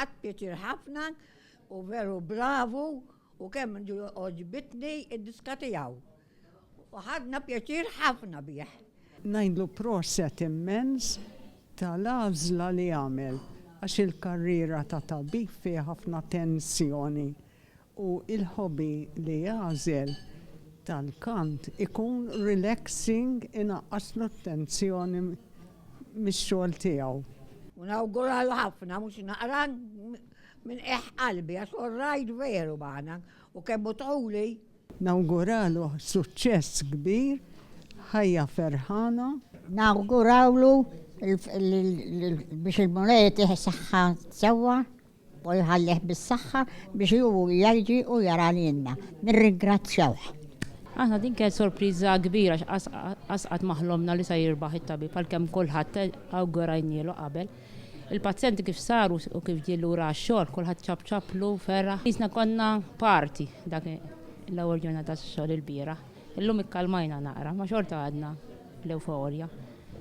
ħadd pjaċir ħafna u veru bravu u kemm oġbitni id-diska tiegħu. U ħadna pjaċir ħafna bih. Ngħidlu proset immens tal-għażla li għamel għax il-karriera ta' tabib fiha ħafna tensjoni u il-hobby li għażel tal-kant ikun relaxing inaqqaslu t-tensjoni mix-xogħol tiegħu. U nawguralu ħafna mhux naqra minn qalbi għax orrajt veru magħna u kemm tquli. Nawguralu suċċess kbir, ħajja ferħana. Nawgurawlu biex il-mulet saħħa sewwa u jħallih bis-saħħa biex ju jarġi u jara lilna. Nirringrazzjawh. Aħna din kienet sorpriża kbira għasqat maħlomna li sa jirbaħ it-tabib għalkemm kulħadd awgurajnielu qabel. Il-pazjenti kif saru u kif ġielu ra x-xogħol kulħadd ċabċablu ferra. Isna konna parti dak l-ewwel ġurnata tax-xogħol il-bieraħ. Illum ikkalmajna naqra, ma xorta għadna l-euforja.